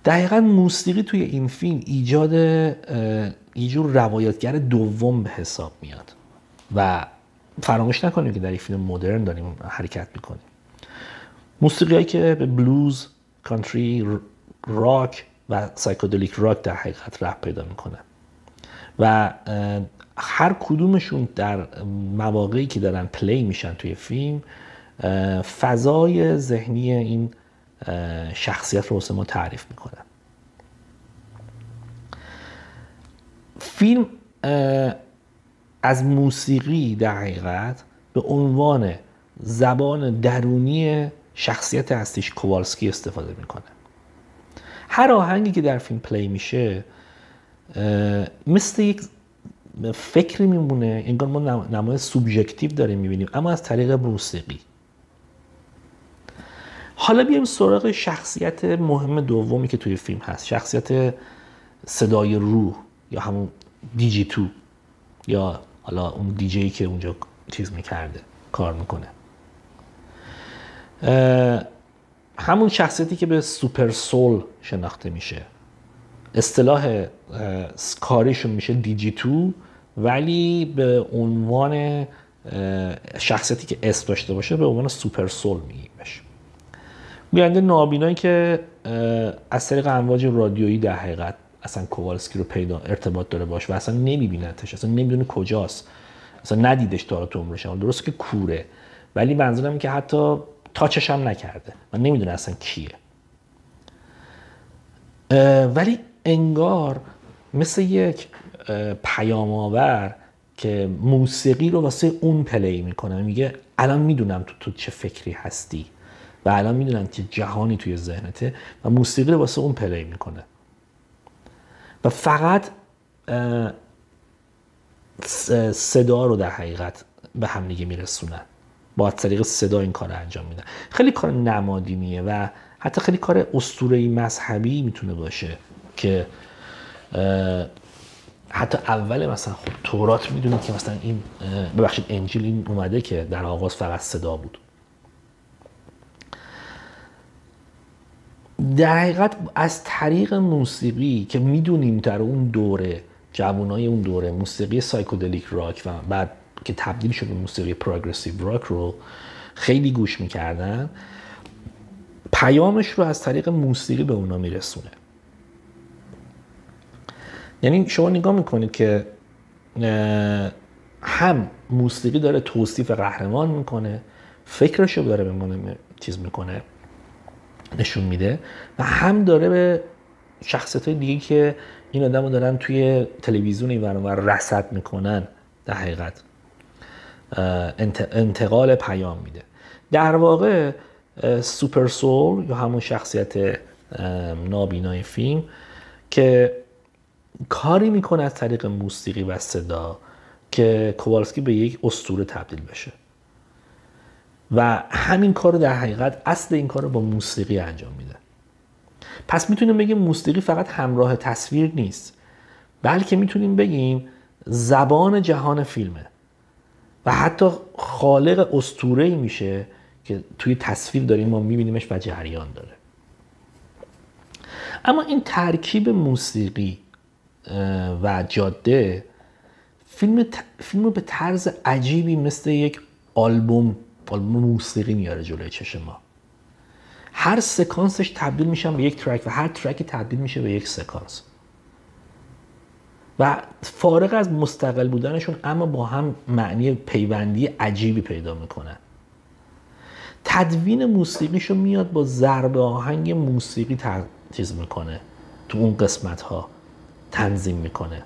Speaker 1: در حقیقت موسیقی توی این فیلم ایجاد یه جور روایتگر دوم به حساب میاد و فراموش نکنیم که در یک فیلم مدرن داریم حرکت میکنیم. موسیقی هایی که به بلوز، کانتری، راک و سایکودلیک راک در حقیقت رپ پیدا میکنن و هر کدومشون در مواقعی که دارن پلی میشن توی فیلم فضای ذهنی این شخصیت رو واسه ما تعریف میکنن. فیلم از موسیقی در حقیقت به عنوان زبان درونی شخصیت اصلیش کووالسکی استفاده میکنه. هر آهنگی که در فیلم پلی میشه مثل یک فکری میمونه، انگار ما نمای سوبژکتیو داریم میبینیم اما از طریق موسیقی. حالا بیایم سراغ شخصیت مهم دومی که توی فیلم هست، شخصیت صدای روح یا همون دیجی تو یا حالا اون دیجی که اونجا چیز میکرده، کار میکنه. همون شخصیتی که به سوپر سول شناخته میشه. اصطلاح کاریشون میشه دیجی تو، ولی به عنوان شخصیتی که اسم داشته باشه به عنوان سوپر سول میگیمش. گوینده نابینایی که از طریق امواج رادیویی در حقیقت اصلا کووالسکی رو ارتباط داره باش و اصلا نمیبینتش، اصلا نمیدونه کجاست، اصلا ندیدش تا تو عمرش. درسته که کوره، ولی منظورم اینه که حتی تاچش هم نکرده و نمیدونه اصلا کیه. ولی انگار مثل یک پیام آور که موسیقی رو واسه اون پلی میکنه، میگه الان میدونم تو چه فکری هستی و الان میدونم که جهانی توی ذهنته و موسیقی رو واسه اون پلی میکنه و فقط صدا رو در حقیقت به هم دیگه میرسونن، با طریق صدا این کار رو انجام میدن. خیلی کار نمادینیه و حتی خیلی کار اسطوره‌ای مذهبی میتونه باشه که حتی اول مثلا خب تورات میدونید که مثلا این ببخشید انجیل این اومده که در آغاز فقط صدا بود. در حقیقت از طریق موسیقی که میدونیم در اون دوره جوانای اون دوره موسیقی سایکودلیک راک و بعد که تبدیل شد به موسیقی پروگرسیو راک رو خیلی گوش میکردن، پیامش رو از طریق موسیقی به اونا میرسونه. یعنی شما نگاه میکنید که هم موسیقی داره توصیف قهرمان میکنه، فکرش رو داره به ما چیز میکنه نشون میده و هم داره به شخصیت‌های دیگه که این آدمو دارن توی تلویزیون این ور اونور رصد میکنن در حقیقت انتقال پیام میده. در واقع سوپر سول یا همون شخصیت نابینای فیلم که کاری میکنه از طریق موسیقی و صدا که کوالسکی به یک اسطوره تبدیل بشه و همین کار رو در حقیقت اصل این کار رو با موسیقی انجام میده. پس میتونیم بگیم موسیقی فقط همراه تصویر نیست، بلکه میتونیم بگیم زبان جهان فیلمه و حتی خالق اسطوره‌ای میشه که توی تصویر داریم ما میبینیمش و جریان داره. اما این ترکیب موسیقی و جاده فیلم رو به طرز عجیبی مثل یک آلبوم موسیقی میاره جلوی چشم ما. هر سکانسش تبدیل میشن به یک ترک و هر ترکی تبدیل میشه به یک سکانس و فارغ از مستقل بودنشون اما با هم معنی پیوندی عجیبی پیدا میکنن. تدوین موسیقیشو میاد با ضرب آهنگ موسیقی چیز میکنه، تو اون قسمت ها تنظیم میکنه.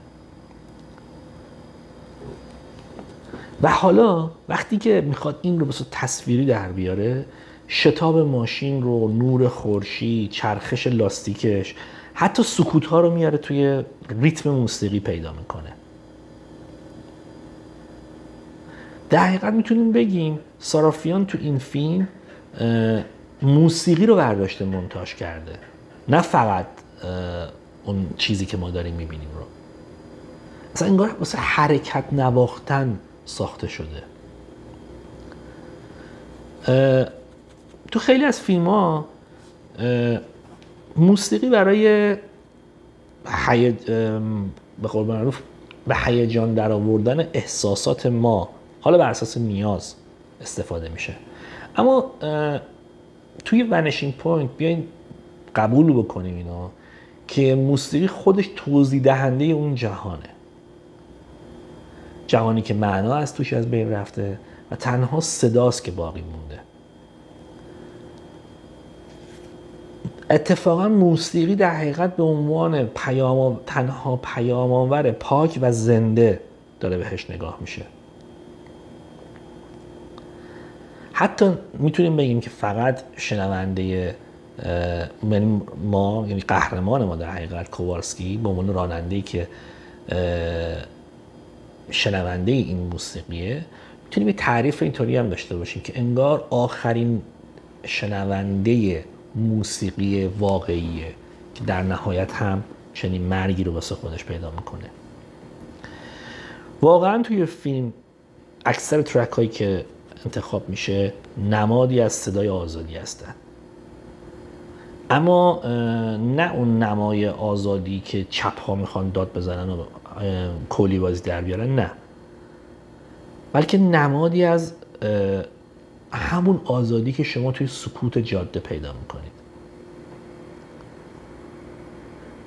Speaker 1: و حالا وقتی که میخواد این رو به صورت تصویری در بیاره، شتاب ماشین رو، نور خورشید، چرخش لاستیکش، حتی سکوت ها رو میاره توی ریتم موسیقی پیدا میکنه. در حقیقت میتونیم بگیم سارافیان تو این فیلم موسیقی رو برداشته مونتاژ کرده، نه فقط اون چیزی که ما داریم میبینیم رو. اصلا انگار واسه حرکت نواختن ساخته شده. تو خیلی از فیلم ها موسیقی برای به قول معروف به هیجان در آوردن احساسات ما، حالا بر اساس نیاز استفاده میشه. اما توی ونیشینگ پوینت بیاین قبول بکنیم اینا که موسیقی خودش توضیح دهنده اون جهانه، جهانی که معنا از توش از بین رفته و تنها صداست که باقی مونده. اتفاقا موسیقی در حقیقت به عنوان تنها پیام آور پاک و زنده داره بهش نگاه میشه. حتی میتونیم بگیم که فقط شنونده ما، یعنی قهرمان ما در حقیقت کوالسکی به عنوان راننده‌ای که شنونده این موسیقیه، میتونیم یه تعریف اینطوری هم داشته باشیم که انگار آخرین شنونده موسیقی واقعیه که در نهایت هم چنین مرگی رو واسه خودش پیدا میکنه. واقعا توی فیلم اکثر ترک هایی که انتخاب میشه نمادی از صدای آزادی هستن، اما نه اون نمای آزادی که چپ ها میخوان داد بزنن و کولی بازی در بیارن، نه، بلکه نمادی از همون آزادی که شما توی سکوت جاده پیدا میکنید،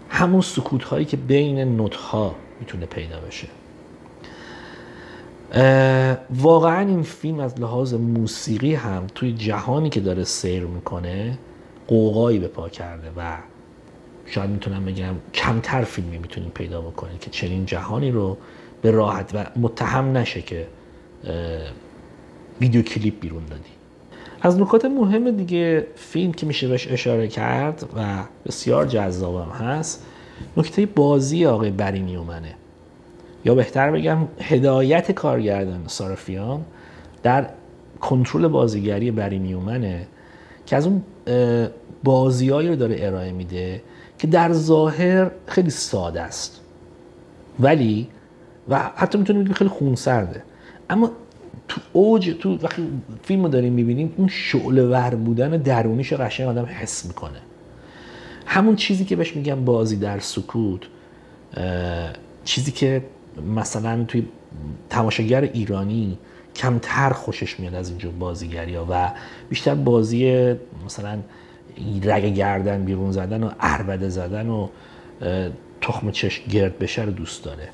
Speaker 1: همون سکوت هایی که بین نوت ها میتونه پیدا بشه. واقعا این فیلم از لحاظ موسیقی هم توی جهانی که داره سیر میکنه قوقایی به پا کرده و شاید میتونم بگم کمتر فیلمی میتونیم پیدا بکنید که چنین جهانی رو به راحت و متهم نشه که ویدیو کلیپ بیرون دادی. از نکات مهم دیگه فیلم که میشه بهش اشاره کرد و بسیار جذابم هست، نکته بازی آقای بری نیومنه، یا بهتر بگم هدایت کارگردان سارافیان در کنترل بازیگری بری نیومنه که از اون بازیایی رو داره ارائه میده که در ظاهر خیلی ساده است ولی و حتی میتونیم بگیم خیلی خونسرده، اما تو اوج تو وقتی فیلمو داریم میبینیم اون شعله ور بودن درونیش قشنگ آدم حس میکنه. همون چیزی که بهش میگم بازی در سکوت، چیزی که مثلا توی تماشاگر ایرانی کمتر خوشش میاد از اینجور بازیگری ها و بیشتر بازی مثلا رگ گردن بیرون زدن و عربده زدن و تخم چشم گرد بشه رو دوست داره.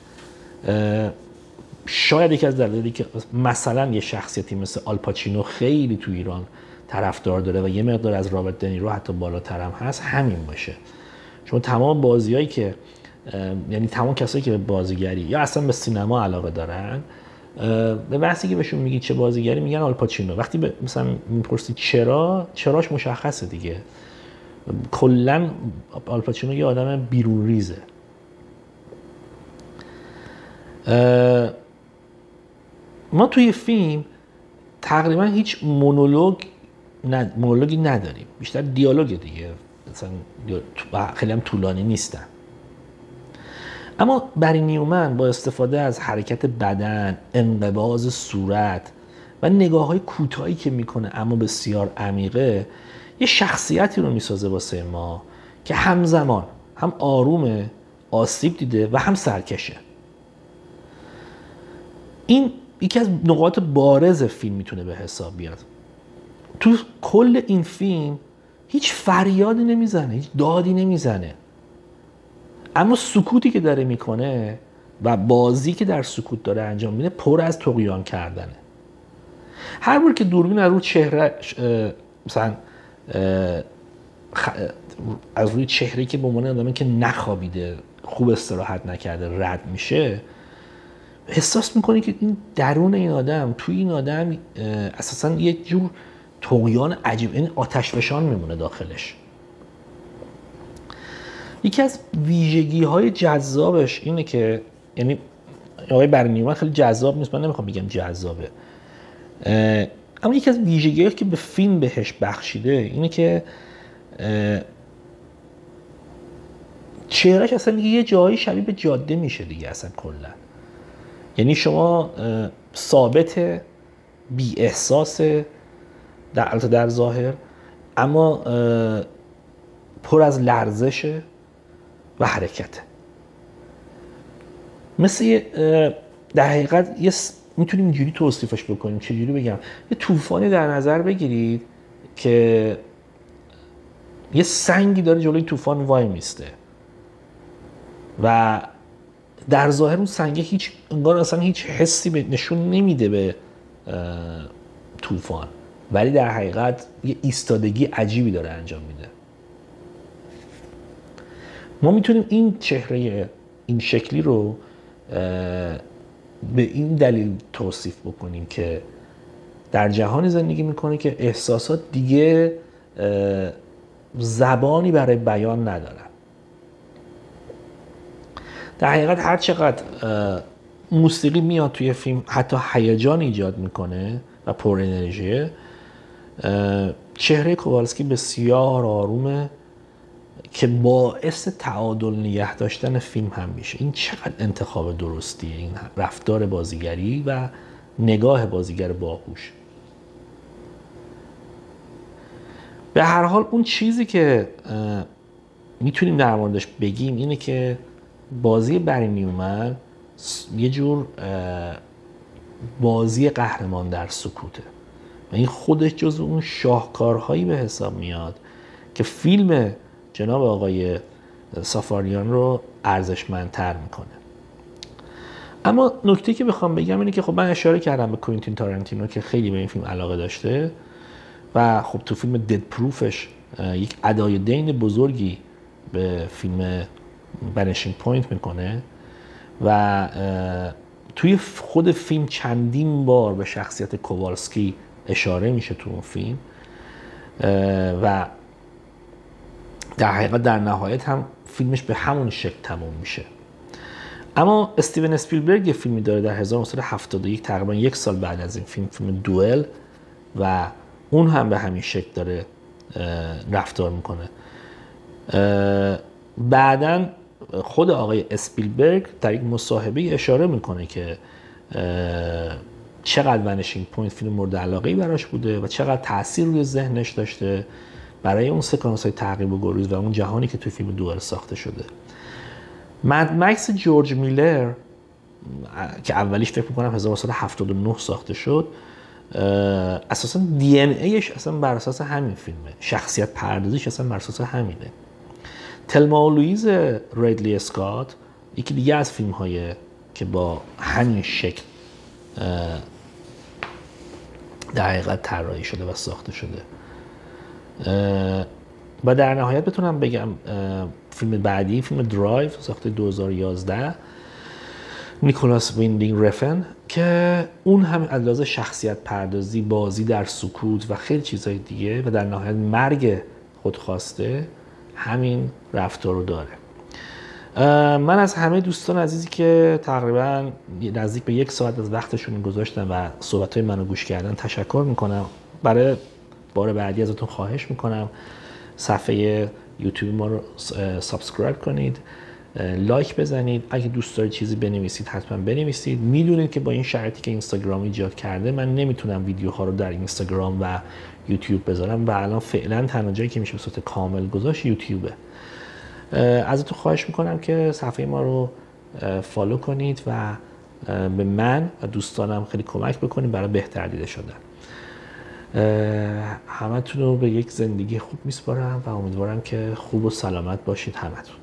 Speaker 1: شاید یکی از دلایلی که مثلا یه شخصیتی مثل آلپاچینو خیلی تو ایران طرفدار داره و یه مقدار از رابرت دنیرو حتی بالاتر هم هست همین باشه. چون تمام بازیایی که یعنی تمام کسایی که به بازیگری یا اصلا به سینما علاقه دارن، به وقتی که بهشون میگی چه بازیگری میگن آلپاچینو. وقتی مثلا میپرسی چراش مشخصه دیگه. کلا آلپاچینو یه آدم بیرون ریزه. ما توی فیلم تقریبا هیچ مونولوگی نداریم، بیشتر دیالوگ دیگه، مثلا خیلی هم طولانی نیستن. اما بری نیومن با استفاده از حرکت بدن، انقباض صورت و نگاه‌های کوتاهی که میکنه اما بسیار عمیقه، یه شخصیتی رو میسازه واسه ما که همزمان هم آرومه، آسیب دیده و هم سرکشه. این یکی از نقاط بارز فیلم میتونه به حساب بیاد. تو کل این فیلم هیچ فریادی نمیزنه، هیچ دادی نمیزنه، اما سکوتی که داره میکنه و بازی که در سکوت داره انجام میده پر از طغیان کردنه. هر بار که دوربین از روی چهره مثلا از روی چهره‌ای که به عنوان آدمی که نخوابیده، خوب استراحت نکرده رد میشه، احساس میکنی که این درون این آدم، توی این آدم اساسا یه جور طغیان عجیب، این آتشفشان میمونه داخلش. یکی از ویژگی‌های جذابش اینه که یعنی آقای بری نیومن خیلی جذاب نیست، من نمیخوام بگم جذابه، اما یکی از ویژگی‌هایی که به فیلم بهش بخشیده اینه که چهرهش اصلا یه جایی شبیه به جاده میشه دیگه اصلا کلا. یعنی شما ثابت بی احساس در ظاهر، اما پر از لرزشه و حرکته. مثل در حقیقت میتونیم اینجوری توصیفش بکنیم، چجوری بگم، یه طوفانی در نظر بگیرید که یه سنگی داره جلوی طوفان وای میسته و در ظاهر اون سنگه هیچ انگار اصلا هیچ حسی نشون نمیده به طوفان، ولی در حقیقت یه ایستادگی عجیبی داره انجام میده. ما میتونیم این چهره این شکلی رو به این دلیل توصیف بکنیم که در جهانی زندگی میکنه که احساسات دیگه زبانی برای بیان ندارن. در حقیقت هر چقدر موسیقی میاد توی فیلم حتی هیجان ایجاد میکنه و پر انرژیه، چهره کووالسکی بسیار آرومه که باعث تعادل نگه داشتن فیلم هم میشه. این چقدر انتخاب درستیه، این رفتار بازیگری و نگاه بازیگر باهوش. به هر حال اون چیزی که میتونیم در موردش بگیم اینه که بازی بری نیومن یه جور بازی قهرمان در سکوته و این خودش جزو اون شاهکارهایی به حساب میاد که فیلم جناب آقای سافاریان رو ارزشمندتر میکنه. اما نکته که بخوام بگم اینه که خب من اشاره کردم به کوینتین تارانتینو که خیلی به این فیلم علاقه داشته و خب تو فیلم دد پروفش یک ادای دین بزرگی به فیلم ونیشینگ پوینت میکنه و توی خود فیلم چندین بار به شخصیت کووالسکی اشاره میشه تو اون فیلم و در حقیقت در نهایت هم فیلمش به همون شکل تموم میشه. اما استیون اسپیلبرگ یه فیلمی داره در 1971 تقریبا 1 سال بعد از این فیلم دوئل و اون هم به همین شکل داره رفتار میکنه. بعداً خود آقای اسپیلبرگ در یک مصاحبه اشاره میکنه که چقدر ونیشینگ پوینت فیلم مورد علاقه‌ای براش بوده و چقدر تاثیر روی ذهنش داشته برای اون سکانس‌های تعقیب و گریز و اون جهانی که توی فیلم دوئل ساخته شده. مد مکس جورج میلر که اولیش فکر می‌کنم 1979 ساخته شد، اساساً دی ان ایش اصلا بر اساس همین فیلمه، شخصیت پردازیش اصلا بر اساس همینه. تلما و لوئیز ریدلی اسکات یکی دیگه از فیلم‌های که با همین شکل در حقیقت طراحی شده و ساخته شده. و در نهایت بتونم بگم فیلم بعدی، فیلم درایو ساخته 2011 نیکولاس ویندینگ رفن که اون هم از لحاظ شخصیت پردازی، بازی در سکوت و خیلی چیزهای دیگه و در نهایت مرگ خودخواسته همین رفتار رو داره. من از همه دوستان عزیزی که تقریبا نزدیک به 1 ساعت از وقتشون گذاشتن و صحبت‌های منو گوش کردن تشکر میکنم. برای بار بعدی ازتون خواهش میکنم صفحه یوتیوب ما رو سابسکرایب کنید، لایک بزنید، اگه دوست دارید چیزی بنویسید حتما بنویسید. میدونید که با این شرایطی که اینستاگرام ایجاد کرده من نمیتونم ویدیوها رو در اینستاگرام و یوتیوب بذارم و الان فعلا تنها جایی که میشه به صورت کامل گذاشت یوتیوبه. ازتون خواهش میکنم که صفحه ما رو فالو کنید و به من و دوستانم خیلی کمک بکنید برای بهتر دیده شدن. همتون رو به یک زندگی خوب میسپارم و امیدوارم که خوب و سلامت باشید همتون.